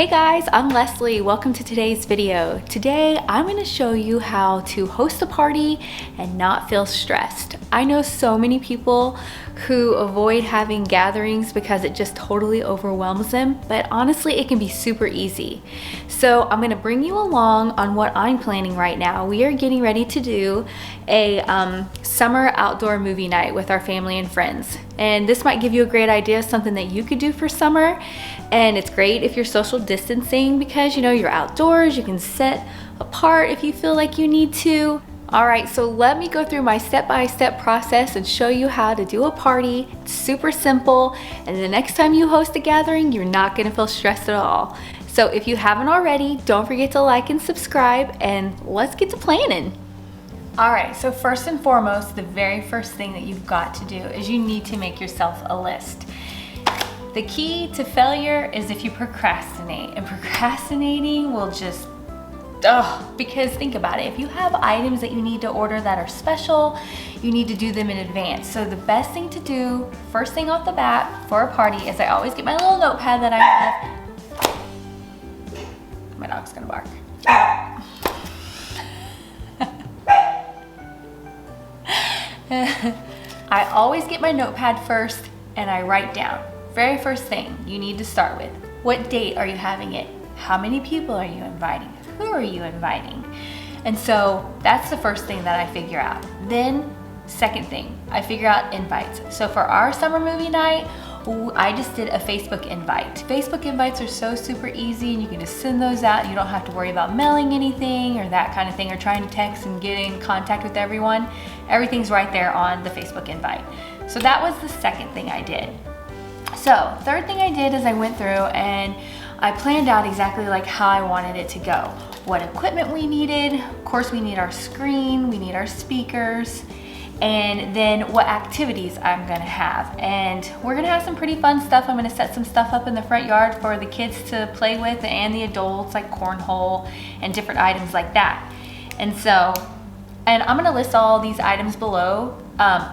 Hey guys, I'm Leslie. Welcome to today's video. Today, I'm going to show you how to host a party and not feel stressed. I know so many people who avoid having gatherings because it just totally overwhelms them, but honestly, it can be super easy. So I'm going to bring you along on what I'm planning right now. We are getting ready to do a summer outdoor movie night with our family and friends. And this might give you a great idea of something that you could do for summer. And it's great if you're social distancing because you're outdoors, you can sit apart if you feel like you need to. All right, so let me go through my step-by-step process and show you how to do a party. It's super simple, and the next time you host a gathering, you're not gonna feel stressed at all. So if you haven't already, don't forget to like and subscribe, and let's get to planning. All right, so first and foremost, the very first thing that you've got to do is you need to make yourself a list. The key to failure is if you procrastinate, and procrastinating will just, because think about it, if you have items that you need to order that are special, you need to do them in advance. So the best thing to do, first thing off the bat for a party, is I always get my little notepad that I have. My dog's gonna bark. I always get my notepad first and I write down. Very first thing you need to start with. What date are you having it? How many people are you inviting? Who are you inviting? And so that's the first thing that I figure out. Then, second thing, I figure out invites. So for our summer movie night, I just did a Facebook invite. Facebook invites are so super easy and you can just send those out. You don't have to worry about mailing anything or that kind of thing or trying to text and get in contact with everyone. Everything's right there on the Facebook invite. So that was the second thing I did. So third thing I did is I went through and I planned out exactly like how I wanted it to go. What equipment we needed. Of course, we need our screen, we need our speakers, and then what activities I'm gonna have. And we're gonna have some pretty fun stuff. I'm gonna set some stuff up in the front yard for the kids to play with and the adults, like cornhole and different items like that. And I'm gonna list all these items below,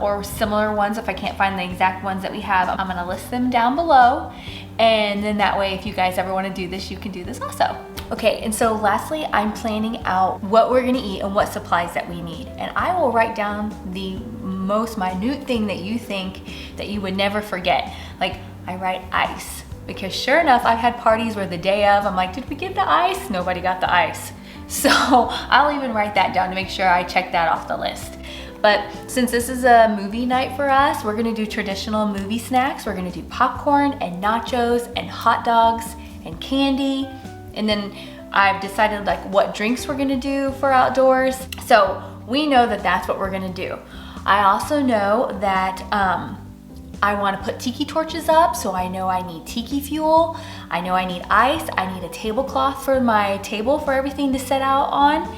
or similar ones if I can't find the exact ones that we have. I'm gonna list them down below, and then that way if you guys ever wanna do this, you can do this also. Okay, and so lastly, I'm planning out what we're gonna eat and what supplies that we need. And I will write down the most minute thing that you think that you would never forget. Like, I write ice, because sure enough, I've had parties where the day of, I'm like, did we get the ice? Nobody got the ice. So I'll even write that down to make sure I check that off the list. But since this is a movie night for us, we're gonna do traditional movie snacks. We're gonna do popcorn and nachos and hot dogs and candy. And then I've decided like what drinks we're gonna do for outdoors. So we know that that's what we're gonna do. I also know that I wanna put tiki torches up, so I know I need tiki fuel. I know I need ice. I need a tablecloth for my table for everything to set out on.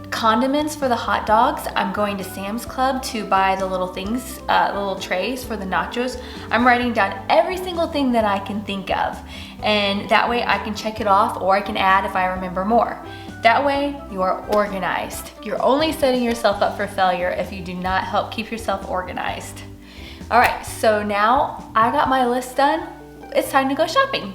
Condiments for the hot dogs. I'm going to Sam's Club to buy the little things, little trays for the nachos. I'm writing down every single thing that I can think of. And that way I can check it off, or I can add if I remember more. That way you are organized. You're only setting yourself up for failure if you do not help keep yourself organized. All right, so now I got my list done. It's time to go shopping.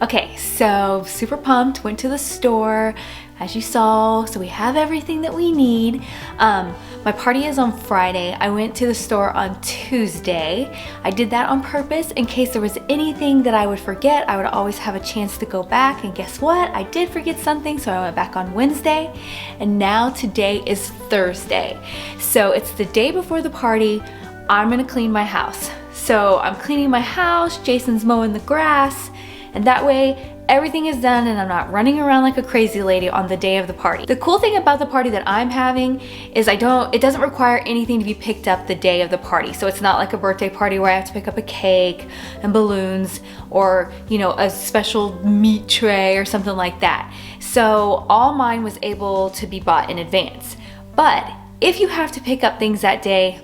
Okay, so super pumped, went to the store, as you saw, so we have everything that we need. My party is on Friday. I went to the store on Tuesday. I did that on purpose in case there was anything that I would forget. I would always have a chance to go back, and guess what? I did forget something, so I went back on Wednesday, and now today is Thursday. So it's the day before the party. I'm gonna clean my house. So I'm cleaning my house, Jason's mowing the grass, and that way everything is done and I'm not running around like a crazy lady on the day of the party. The cool thing about the party that I'm having is it doesn't require anything to be picked up the day of the party. So it's not like a birthday party where I have to pick up a cake and balloons or, a special meat tray or something like that. So all mine was able to be bought in advance. But if you have to pick up things that day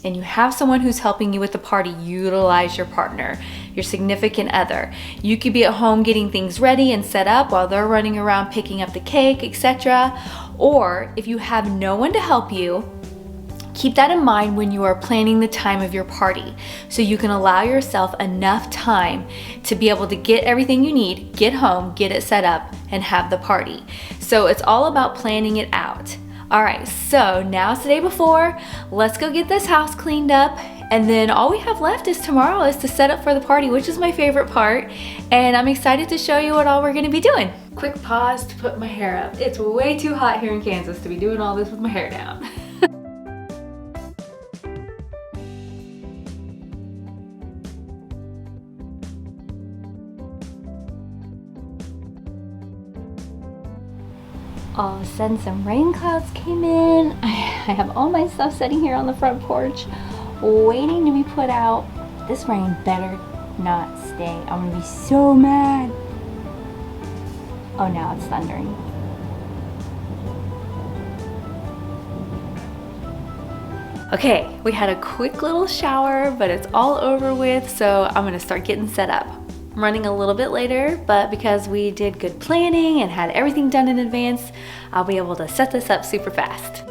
and you have someone who's helping you with the party, utilize your partner, your significant other. You could be at home getting things ready and set up while they're running around picking up the cake, etc. Or if you have no one to help you, Keep that in mind when you are planning the time of your party, so you can allow yourself enough time to be able to get everything you need, get home, get it set up, and have the party. So it's all about planning it out. All right, so now it's the day before. Let's go get this house cleaned up, and then all we have left is tomorrow is to set up for the party, which is my favorite part, and I'm excited to show you what all we're gonna be doing. Quick pause to put my hair up. It's way too hot here in Kansas to be doing all this with my hair down. All of a sudden some rain clouds came in. I have all my stuff sitting here on the front porch waiting to be put out. This rain better not stay. I'm gonna be so mad. Oh, now it's thundering. Okay, we had a quick little shower, but it's all over with, so I'm gonna start getting set up. I'm running a little bit later, but because we did good planning and had everything done in advance, I'll be able to set this up super fast.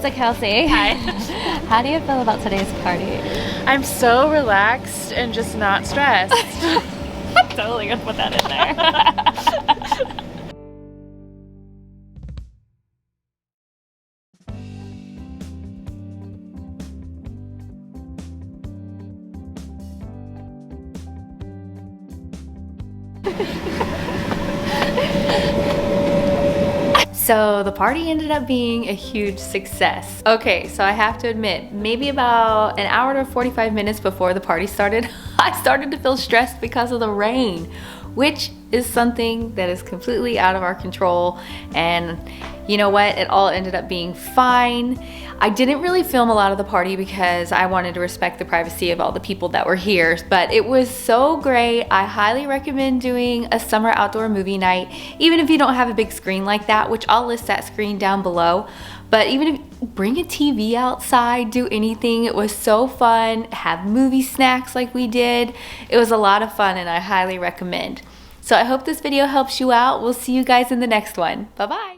So Kelsey, hi. How do you feel about today's party? I'm so relaxed and just not stressed. Totally gonna put that in there. So the party ended up being a huge success. Okay, so I have to admit, maybe about an hour to 45 minutes before the party started, I started to feel stressed because of the rain, which is something that is completely out of our control. And you know what? It all ended up being fine. I didn't really film a lot of the party because I wanted to respect the privacy of all the people that were here, but it was so great. I highly recommend doing a summer outdoor movie night, even if you don't have a big screen like that, which I'll list that screen down below. But even if bring a TV outside, do anything. It was so fun. Have movie snacks like we did. It was a lot of fun and I highly recommend. So I hope this video helps you out. We'll see you guys in the next one. Bye-bye.